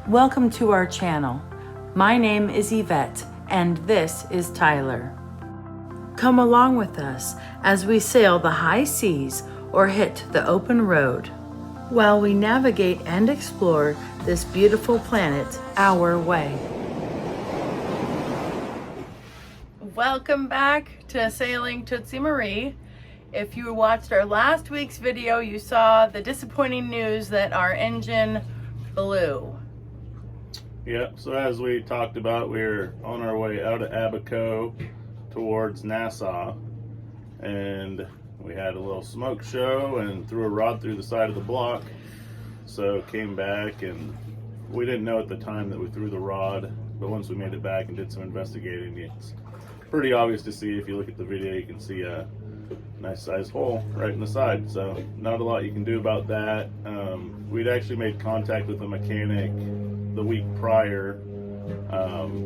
Welcome to our channel. My name is Yvette and this is Tyler. Come along with us as we sail the high seas or hit the open road while we navigate and explore this beautiful planet our way. Welcome back to Sailing Tootsie Marie. If you watched our last week's video, you saw the disappointing news that our engine blew. Yep, so as we talked about, we're on our way out of Abaco towards Nassau, and we had a little smoke show and threw a rod through the side of the block. So came back, and we didn't know at the time that we threw the rod, but once we made it back and did some investigating, it's pretty obvious to see. If you look at the video, you can see a nice sized hole right in the side, so not a lot you can do about that. We'd actually made contact with a mechanic the week prior,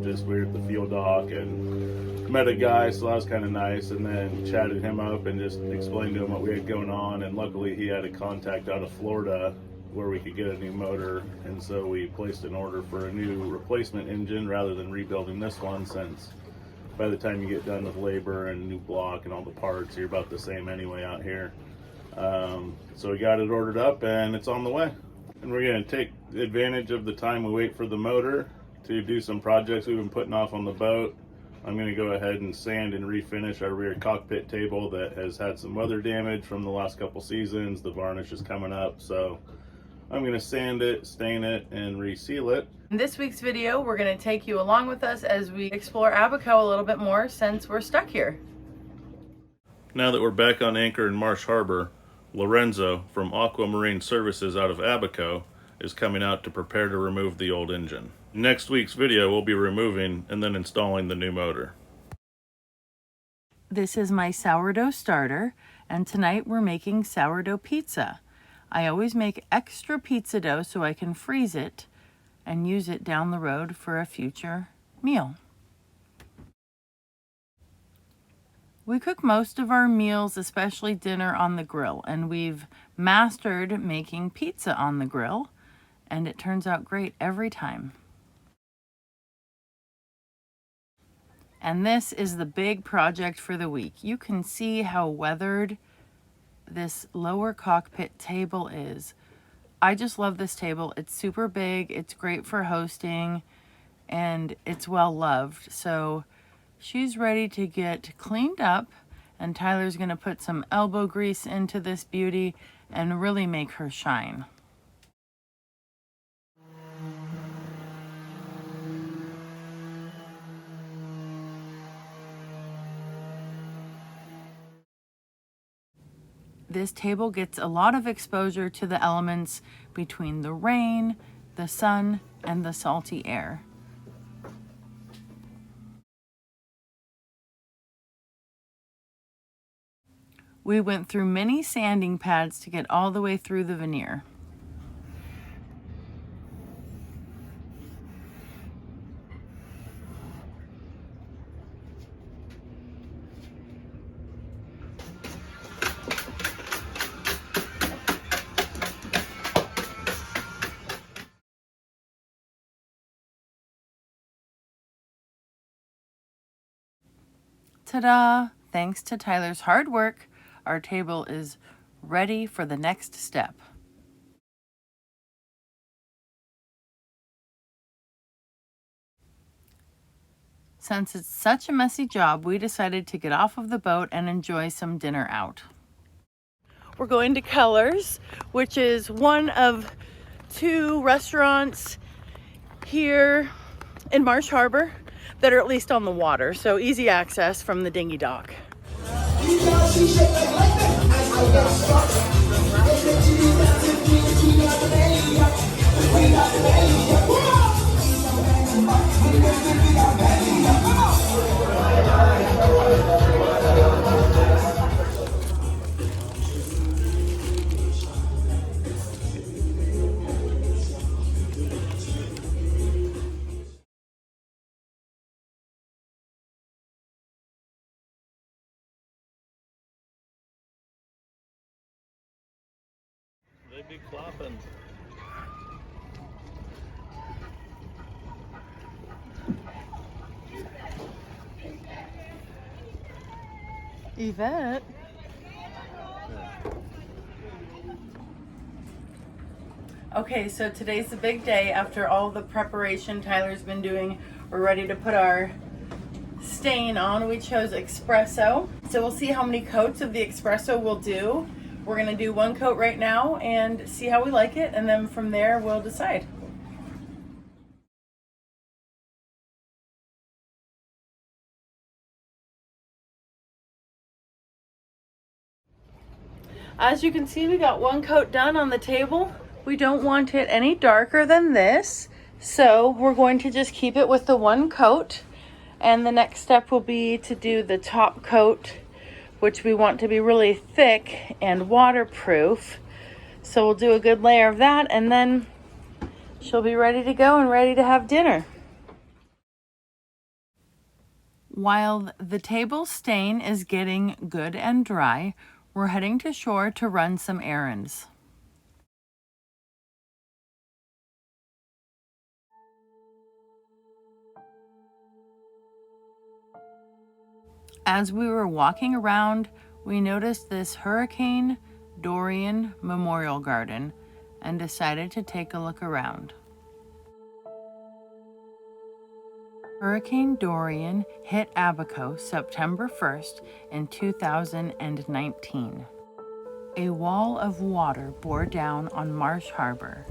just we were at the field dock and met a guy, so that was kind of nice, and then chatted him up and just explained to him what we had going on, and luckily he had a contact out of Florida where we could get a new motor, and so we placed an order for a new replacement engine rather than rebuilding this one, since by the time you get done with labor and new block and all the parts, you're about the same anyway out here. So we got it ordered up and it's on the way. And we're going to take advantage of the time we wait for the motor to do some projects we've been putting off on the boat. I'm going to go ahead and sand and refinish our rear cockpit table that has had some weather damage from the last couple seasons. The varnish is coming up, so I'm going to sand it, stain it, and reseal it. In this week's video, we're going to take you along with us as we explore Abaco a little bit more since we're stuck here. Now that we're back on anchor in Marsh Harbor, Lorenzo from Aquamarine Services out of Abaco is coming out to prepare to remove the old engine. Next week's video, we'll be removing and then installing the new motor. This is my sourdough starter, and tonight we're making sourdough pizza. I always make extra pizza dough so I can freeze it and use it down the road for a future meal. We cook most of our meals, especially dinner, on the grill, and we've mastered making pizza on the grill, and it turns out great every time. And this is the big project for the week. You can see how weathered this lower cockpit table is. I just love this table. It's super big, it's great for hosting, and it's well loved. So she's ready to get cleaned up, and Tyler's gonna put some elbow grease into this beauty and really make her shine. This table gets a lot of exposure to the elements between the rain, the sun, and the salty air. We went through many sanding pads to get all the way through the veneer. Ta-da! Thanks to Tyler's hard work, our table is ready for the next step. Since it's such a messy job, we decided to get off of the boat and enjoy some dinner out. We're going to Colors, which is one of two restaurants here in Marsh Harbor that are at least on the water, so easy access from the dinghy dock. They be clopping. Yvette. Okay, so today's the big day. After all the preparation Tyler's been doing, we're ready to put our stain on. We chose espresso. So we'll see how many coats of the espresso we'll do. We're gonna do one coat right now and see how we like it, and then from there we'll decide. As you can see, we got one coat done on the table. We don't want it any darker than this, so we're going to just keep it with the one coat. And the next step will be to do the top coat, which we want to be really thick and waterproof. So we'll do a good layer of that, and then she'll be ready to go and ready to have dinner. While the table stain is getting good and dry, we're heading to shore to run some errands. As we were walking around, we noticed this Hurricane Dorian Memorial Garden and decided to take a look around. Hurricane Dorian hit Abaco September 1st in 2019. A wall of water bore down on Marsh Harbor.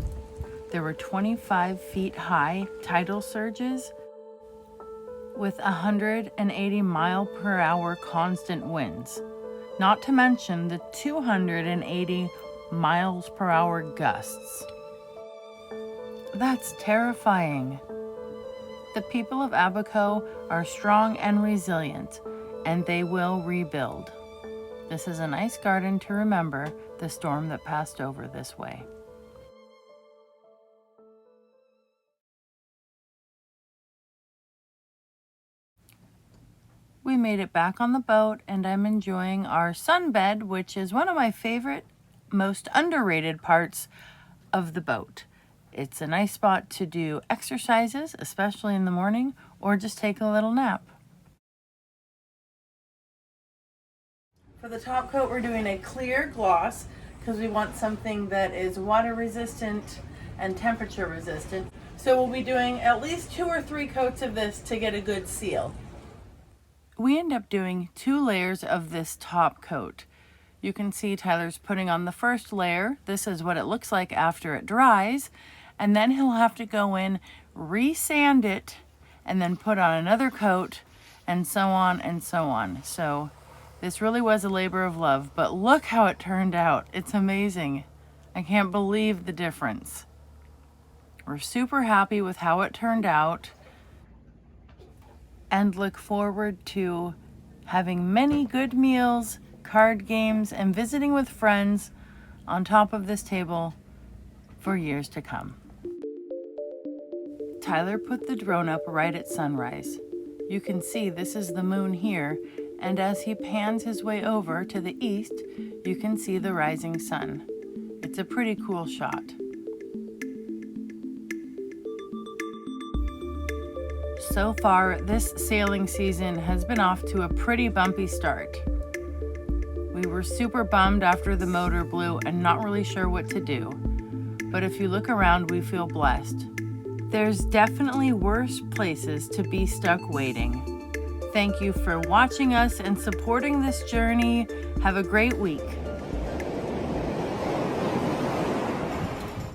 There were 25 feet high tidal surges with 180 mile-per-hour constant winds, not to mention the 280 miles-per-hour gusts. That's terrifying. The people of Abaco are strong and resilient, and they will rebuild. This is a nice garden to remember the storm that passed over this way. We made it back on the boat, and I'm enjoying our sunbed, which is one of my favorite, most underrated parts of the boat. It's a nice spot to do exercises, especially in the morning, or just take a little nap. For the top coat, we're doing a clear gloss because we want something that is water resistant and temperature resistant. So we'll be doing at least 2 or 3 coats of this to get a good seal. We end up doing 2 layers of this top coat. You can see Tyler's putting on the first layer. This is what it looks like after it dries. And then he'll have to go in, re-sand it, and then put on another coat, and so on and so on. So this really was a labor of love, but look how it turned out. It's amazing. I can't believe the difference. We're super happy with how it turned out and look forward to having many good meals, card games, and visiting with friends on top of this table for years to come. Tyler put the drone up right at sunrise. You can see this is the moon here, and as he pans his way over to the east, you can see the rising sun. It's a pretty cool shot. So far, this sailing season has been off to a pretty bumpy start. We were super bummed after the motor blew and not really sure what to do. But if you look around, we feel blessed. There's definitely worse places to be stuck waiting. Thank you for watching us and supporting this journey. Have a great week.